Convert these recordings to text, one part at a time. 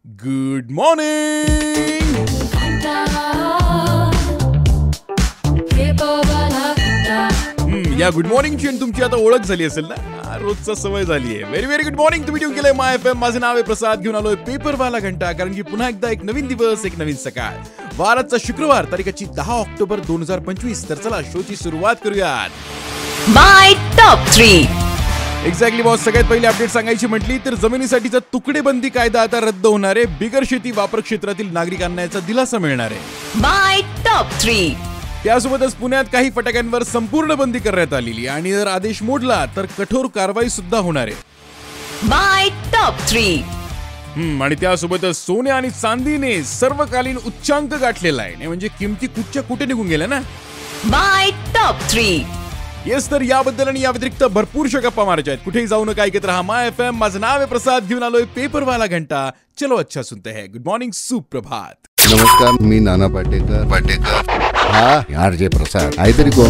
Good morning. या good मॉर्निंगची तुमची आता ओळख झाली असेल ना, रोजचा सवय झाली आहे. Very very good morning. तुम्ही ट्यून केलंय माय एफएम. माझं नाव आहे प्रसाद. घेऊन आलोय पेपरवाला घंटा, कारण की पुन्हा एकदा एक नवीन दिवस, एक नवीन सकाळ. वाराचा शुक्रवार, तारीखाची 10 ऑक्टोबर 2025. तर चला शोची सुरुवात करूयात. माय टॉप 3. Exactly boss. सगळ्यात पहिली अपडेट सांगायची म्हटली तर जमिनीसाठीचा तुकडेबंदी कायदा आता रद्द होणार आहे. बिगर शेती वापर क्षेत्रातील नागरिकांना याचा दिलासा मिळणार आहे. माय टॉप 3. त्यासोबतच पुण्यात काही फटाक्यांवर संपूर्ण बंदी करण्यात आलेली, आणि जर आदेश मोडला तर कठोर कारवाई सुद्धा होणार आहे. माय टॉप 3. आणि त्यासोबतच सोने आणि चांदीने सर्वकालीन उच्चांक गाठलेला आहे. म्हणजे किमती कुठच्या कुठे निघून गेल्या ना. माय टॉप 3. येस, तर याबद्दल आणि या व्यतिरिक्त भरपूरशा गप्पा मारायच्या आहेत. कुठेही जाऊ नका, ऐकत रहा माय एफएम. माझं नाव आहे प्रसाद. घेऊन आलोय पेपरवाला घंटा. चलो अच्छा सुनते हैं. गुड मॉर्निंग, सुप्रभात. नमस्कार, मी नाना पाटेकर. हा यार जे प्रसाद आहे तरी कोण.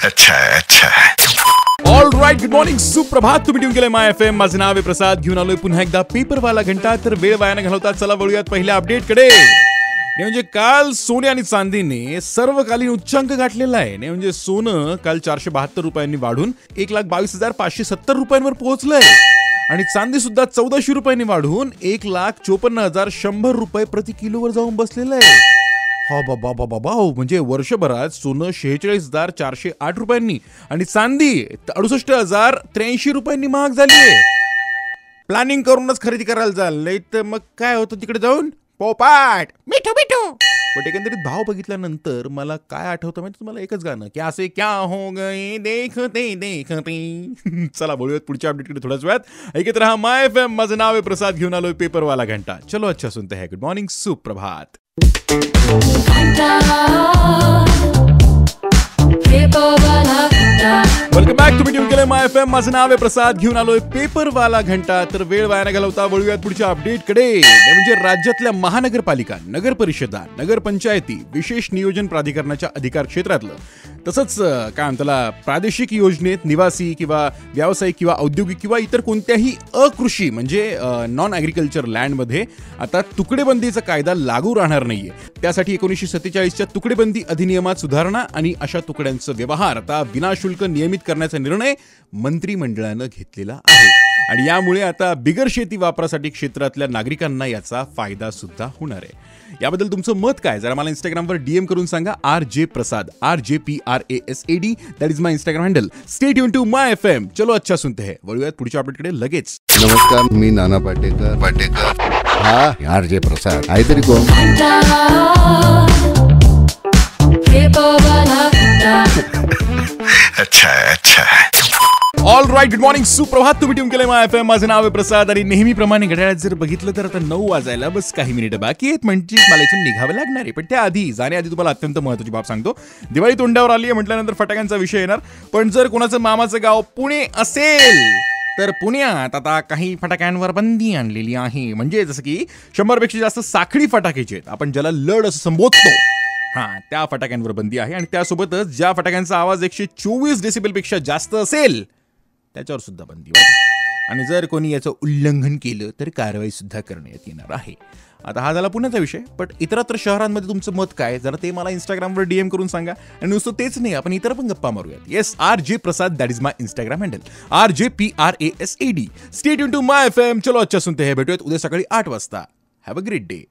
अच्छा. ऑल राईट, गुड मॉर्निंग, सुप्रभात. तुम्ही ट्यून केलंय माय एफएम. माझं नाव आहे प्रसाद. घेऊन आलोय पुन्हा एकदा पेपरवाला घंटा. तर वेळ वाया न घालवता चला वळूयात पहिल्या अपडेटकडे. म्हणजे काल सोने आणि चांदीने सर्वकालीन उच्चांक गाठलेला आहे. म्हणजे सोनं काल 472 रुपयांनी वाढून 1,22,570 रुपयांवर पोहोचलंय, आणि चांदी सुद्धा 1,400 रुपयांनी वाढून 1,54,100 रुपये प्रति किलोवर जाऊन बसलेलं आहे. हा बाबा, म्हणजे वर्षभरात सोनं 46,408 रुपयांनी आणि चांदी 68,083 रुपयांनी महाग झाली आहे. प्लॅनिंग करूनच खरेदी करायला जाल, नाही तर मग काय होतं तिकडे जाऊन पोपाट मिठू. बट एकंदरीत भाव बघितल्यानंतर मला काय आठवतं माहिती तुम्हाला? एकच गाणं, की असे क्या हो गए देखते. चला बोलूयात पुढच्या अपडेटकडे थोड्याच वेळात. ऐकत रहा माय एफएम. माझं नाव आहे प्रसाद. घेऊन आलोय पेपरवाला घंटा. चलो अच्छा सुनते हैं. गुड मॉर्निंग, सुप्रभात. Welcome back. तुम्ही ट्यून केलंय माय एफएम. माझं नाव आहे प्रसाद. घेऊन आलोय पेपरवाला घंटा. तर वेळ वाया न घालवता वळूयात पुढच्या अपडेटकडे. म्हणजे राज्यातल्या महानगरपालिका, नगर परिषदा, नगरपंचायती, विशेष नियोजन प्राधिकरणाच्या अधिकार क्षेत्रातलं, तसंच काय म्हणताला प्रादेशिक योजनेत निवासी किंवा व्यावसायिक किंवा औद्योगिक किंवा इतर कोणत्याही अकृषी म्हणजे नॉन ॲग्रिकल्चर लँडमध्ये आता तुकडेबंदीचा कायदा लागू राहणार नाहीये. त्यासाठी 1947च्या तुकडेबंदी अधिनियमात सुधारणा आणि अशा तुकड्यांचं व्यवहार आता विनाशुल्क नियमित करण्याचा निर्णय मंत्रिमंडळानं घेतलेला आहे. आणि यामुळे आता बिगर शेती वापरासाठी क्षेत्रातल्या नागरिकांना याचा फायदा सुद्धा होणार आहे. याबद्दल तुमचं मत काय, जरा मला इंस्टाग्रामवर डीएम करून सांगा. RJ Prasad, RJPRASAD, that is my Instagram handle. Stay tuned to my FM. चलो अच्छा सुनते हैं. वळूयात पुढच्या अपडेटकडे लगेच. नमस्कार, मी नाना पाटेकर. हा यार जे प्रसाद आहे तरी कोण. अच्छा. ऑल राईट, गुड मॉर्निंग, सुप्रभात. तुम्ही ट्यून केलंय माय एफएम. माझं नाव आहे प्रसाद. आणि नेहमीप्रमाणे घड्याळात जर बघितलं तर आता 9 वाजायला बस काही मिनिटं बाकी आहेत. म्हणजे मला इथून निघावं लागणार आहे. पण त्याआधी जाण्याआधी तुम्हाला अत्यंत महत्त्वाची बाब सांगतो. दिवाळी तोंडावर आली आहे म्हटल्यानंतर फटाक्यांचा विषय येणार. पण जर कोणाचं मामाचं गाव पुणे असेल तर पुण्यात आता काही फटाक्यांवर बंदी आणलेली आहे. म्हणजे जसं की 100 पेक्षा जास्त साखळी फटाक्याचे आहेत, आपण ज्याला लड असं संबोधतो, त्या फटाक्यांवर बंदी आहे. आणि त्यासोबतच ज्या फटाक्यांचा आवाज 124 डेसिबलपेक्षा जास्त असेल त्याच्यावर सुद्धा बंदी आहे. आणि जर कोणी याचं उल्लंघन केलं तर कारवाई सुद्धा करण्यात येणार आहे. आता हा झाला पुण्याचा विषय. पण इतरत्र शहरांमध्ये तुमचं मत काय, जरा ते मला इंस्टाग्रामवर डीएम करून सांगा. आणि नुसतं तेच नाही, आपण इतर पण गप्पा मारूयात. Yes, RJ Prasad, that is my Instagram handle. RJPRASAD. Stay tuned to my FM. चलो अच्छा सुनते हैं. भेटूयात उद्या सकाळी 8 वाजता. Have a great day.